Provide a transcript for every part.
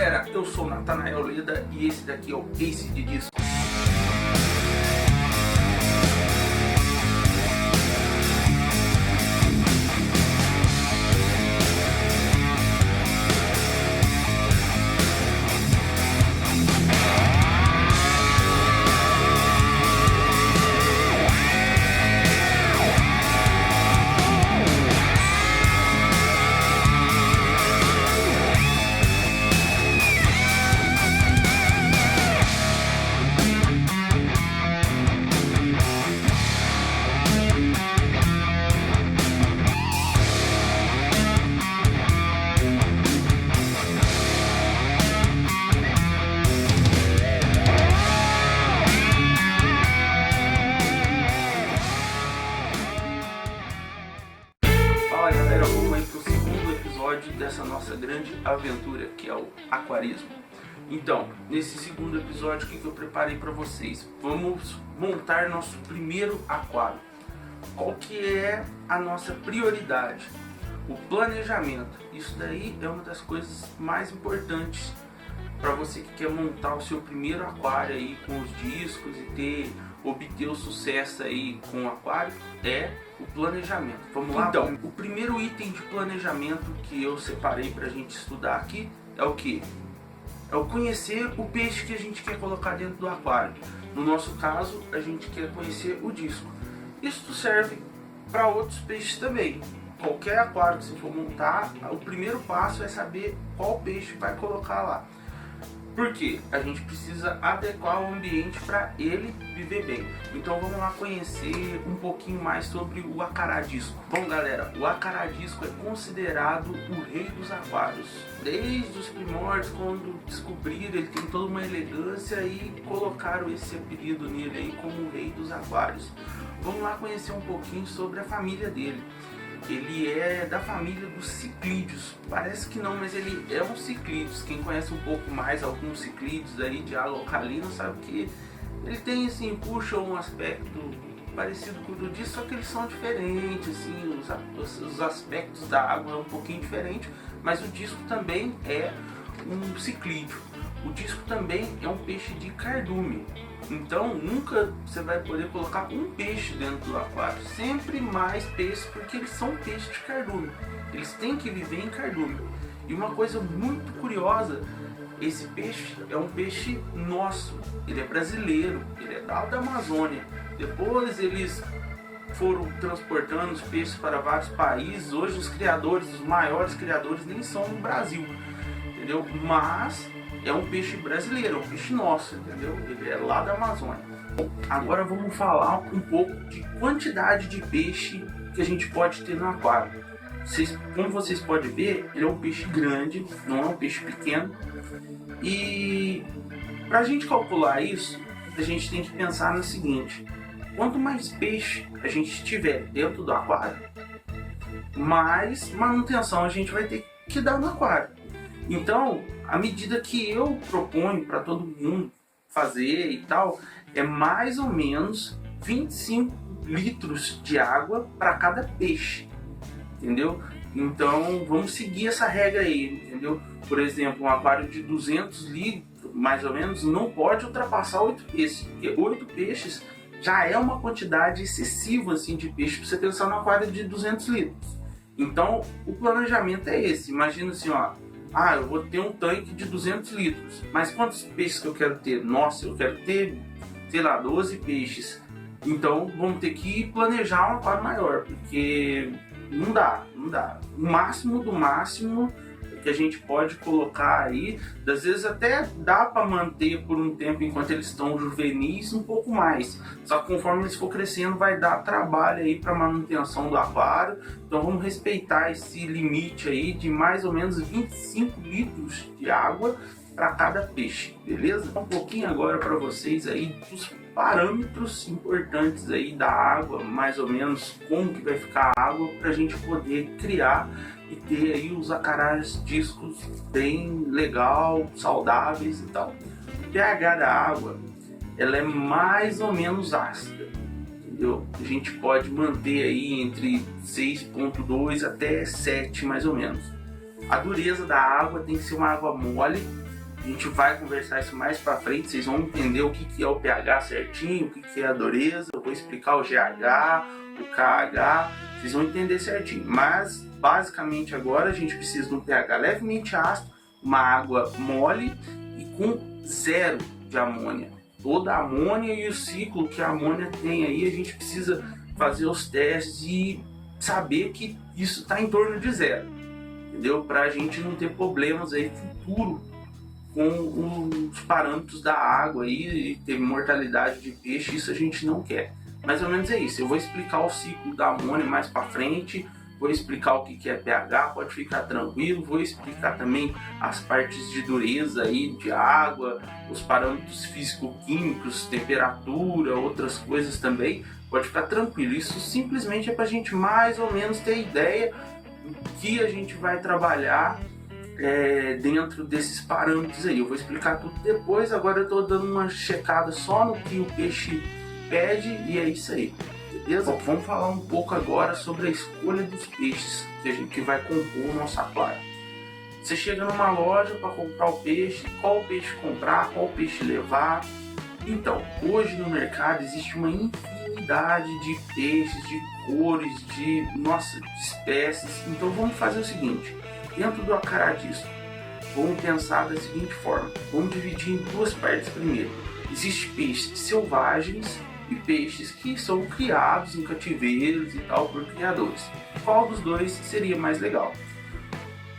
galera, eu sou o Natanael Leda e esse daqui é o Ace de Disco. Fala galera, vamos aí pro segundo episódio dessa nossa grande aventura que é o aquarismo. Então, nesse segundo episódio, o que eu preparei para vocês? Vamos montar nosso primeiro aquário. Qual que é a nossa prioridade? O planejamento. Isso daí é uma das coisas mais importantes para você que quer montar o seu primeiro aquário aí com os discos e obter o sucesso aí com o aquário, é o planejamento. Vamos lá? Então, o primeiro item de planejamento que eu separei para a gente estudar aqui é o que? É o conhecer o peixe que a gente quer colocar dentro do aquário. No nosso caso, a gente quer conhecer o disco. Isso serve para outros peixes também. Qualquer aquário que você for montar, o primeiro passo é saber qual peixe vai colocar lá. Porque a gente precisa adequar o ambiente para ele viver bem. Então vamos lá conhecer um pouquinho mais sobre o acaradisco. Bom galera, o acaradisco é considerado o rei dos aquários. Desde os primórdios, quando descobriram, ele tem toda uma elegância e colocaram esse apelido nele aí como o rei dos aquários. Vamos lá conhecer um pouquinho sobre a família dele. Ele é da família dos ciclídeos. Parece que não, mas ele é um ciclídeos. Quem conhece um pouco mais alguns ciclídeos aí de água alcalina sabe que ele tem assim, puxa um aspecto parecido com o do disco, só que eles são diferentes, assim, os aspectos da água é um pouquinho diferente, mas o disco também é um ciclídeo. O disco também é um peixe de cardume. Então nunca você vai poder colocar um peixe dentro do aquário, sempre mais peixes, porque eles são peixes de cardume, eles têm que viver em cardume. E uma coisa muito curiosa, esse peixe é um peixe nosso, ele é brasileiro, ele é da Amazônia. Depois eles foram transportando os peixes para vários países. Hoje os criadores, os maiores criadores nem são no Brasil, entendeu? Mas é um peixe brasileiro, é um peixe nosso, entendeu? Ele é lá da Amazônia. Agora vamos falar um pouco de quantidade de peixe que a gente pode ter no aquário. Como vocês podem ver, ele é um peixe grande, não é um peixe pequeno. E para a gente calcular isso, a gente tem que pensar no seguinte: quanto mais peixe a gente tiver dentro do aquário, mais manutenção a gente vai ter que dar no aquário. Então, a medida que eu proponho para todo mundo fazer e tal, é mais ou menos 25 litros de água para cada peixe, entendeu? Então, vamos seguir essa regra aí, entendeu? Por exemplo, um aquário de 200 litros, mais ou menos, não pode ultrapassar 8 peixes, porque 8 peixes já é uma quantidade excessiva assim, de peixe para você pensar no aquário de 200 litros. Então, o planejamento é esse. Imagina assim, ó. Eu vou ter um tanque de 200 litros, mas quantos peixes que eu quero ter? Nossa, eu quero ter, sei lá, 12 peixes. Então vamos ter que planejar um aquário maior, porque não dá. O máximo do máximo que a gente pode colocar aí, às vezes até dá para manter por um tempo enquanto eles estão juvenis, um pouco mais. Só que conforme eles for crescendo vai dar trabalho aí para manutenção do aquário. Então vamos respeitar esse limite aí de mais ou menos 25 litros de água para cada peixe, beleza? Um pouquinho agora para vocês aí dos parâmetros importantes aí da água, mais ou menos como que vai ficar a água para a gente poder criar e ter aí os acaradiscos bem legal, saudáveis e tal. O pH da água, ela é mais ou menos ácida, entendeu? A gente pode manter aí entre 6,2 até 7 mais ou menos. A dureza da água tem que ser uma água mole, A gente vai conversar isso mais para frente, vocês vão entender o que é o pH certinho, o que é a dureza, eu vou explicar o GH, o KH, vocês vão entender certinho. Mas, basicamente agora, a gente precisa de um pH levemente ácido, uma água mole e com 0 de amônia. Toda a amônia e o ciclo que a amônia tem aí, a gente precisa fazer os testes e saber que isso está em torno de 0, entendeu? Para a gente não ter problemas aí futuro com os parâmetros da água aí, e ter mortalidade de peixe, isso a gente não quer. Mais ou menos é isso. Eu vou explicar o ciclo da amônia mais para frente, vou explicar o que é pH, pode ficar tranquilo, vou explicar também as partes de dureza aí de água, os parâmetros físico-químicos, temperatura, outras coisas também, pode ficar tranquilo. Isso simplesmente é para a gente mais ou menos ter ideia do que a gente vai trabalhar dentro desses parâmetros aí. Eu vou explicar tudo depois, agora eu estou dando uma checada só no que o peixe pede e é isso aí. Beleza? Bom, vamos falar um pouco agora sobre a escolha dos peixes que vai compor o nosso aquário. Você chega numa loja para comprar o peixe, qual peixe comprar, qual peixe levar. Então, hoje no mercado existe uma infinidade de peixes, de cores, de espécies. Então vamos fazer o seguinte, dentro do acaradismo, vamos pensar da seguinte forma, vamos dividir em duas partes primeiro. Existem peixes selvagens e peixes que são criados em cativeiros e tal por criadores. Qual dos dois seria mais legal?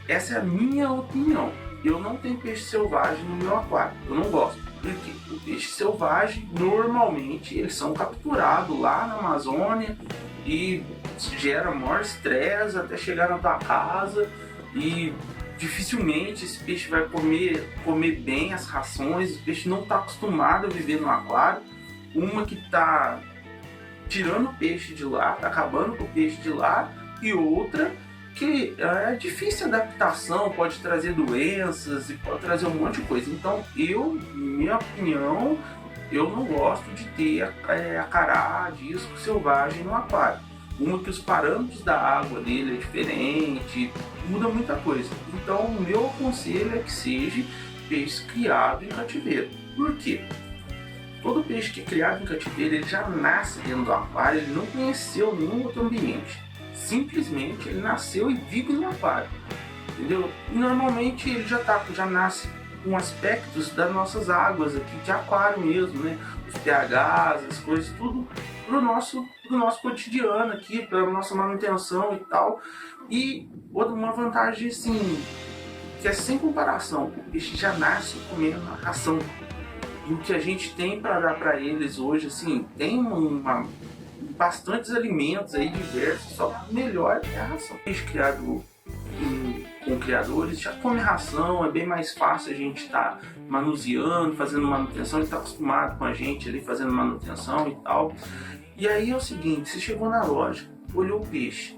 Essa é a minha opinião. Eu não tenho peixe selvagem no meu aquário, eu não gosto. Porque o peixe selvagem, normalmente, eles são capturados lá na Amazônia e gera maior estresse até chegar na tua casa e dificilmente esse peixe vai comer bem as rações. O peixe não está acostumado a viver no aquário. Uma que está tirando o peixe de lá, está acabando com o peixe de lá, e outra que é difícil a adaptação, pode trazer doenças e pode trazer um monte de coisa. Então, minha opinião, eu não gosto de ter acará, disco selvagem no aquário. Uma que os parâmetros da água dele é diferente, muda muita coisa. Então, o meu conselho é que seja peixe criado em cativeiro. Por quê? Todo peixe que é criado em cativeiro, ele já nasce dentro do aquário, ele não conheceu nenhum outro ambiente. Simplesmente ele nasceu e vive no aquário, entendeu? E normalmente ele já nasce com aspectos das nossas águas aqui de aquário mesmo, né? Os pHs, as coisas, tudo pro nosso cotidiano aqui, para nossa manutenção e tal. E uma vantagem assim, que é sem comparação, o peixe já nasce comendo a ração. E o que a gente tem para dar para eles hoje, assim, tem bastantes alimentos aí diversos, só que o melhor é a ração. Peixe criado com criadores já come ração, é bem mais fácil a gente estar manuseando, fazendo manutenção, ele está acostumado com a gente ali fazendo manutenção e tal. E aí é o seguinte, você chegou na loja, olhou o peixe,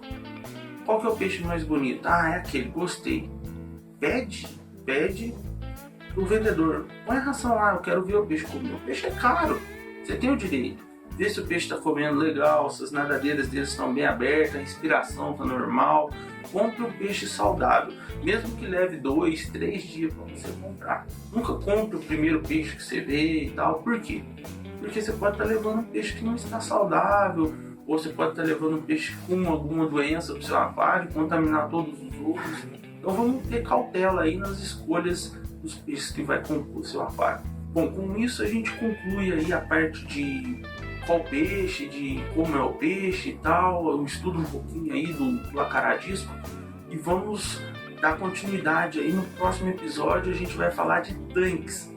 qual que é o peixe mais bonito? Ah, é aquele, gostei. Pede pro vendedor, põe a ração lá, eu quero ver o peixe comer. O peixe é caro, você tem o direito. Vê se o peixe está comendo legal, se as nadadeiras deles estão bem abertas, a respiração está normal. Compre um peixe saudável, mesmo que leve 2, 3 dias para você comprar. Nunca compre o primeiro peixe que você vê e tal. Por quê? Porque você pode estar levando um peixe que não está saudável, ou você pode estar levando um peixe com alguma doença para o seu aquário, contaminar todos os outros. Então vamos ter cautela aí nas escolhas dos peixes que vai compor o seu aquário. Bom, com isso a gente conclui aí a parte de qual peixe, de como é o peixe e tal. Eu estudo um pouquinho aí do acaradismo e vamos dar continuidade aí no próximo episódio. A gente vai falar de tanques,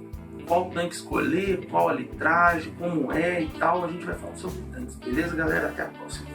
qual tanque escolher, qual a litragem, como é e tal. A gente vai falar sobre tanques, beleza, galera? Até a próxima.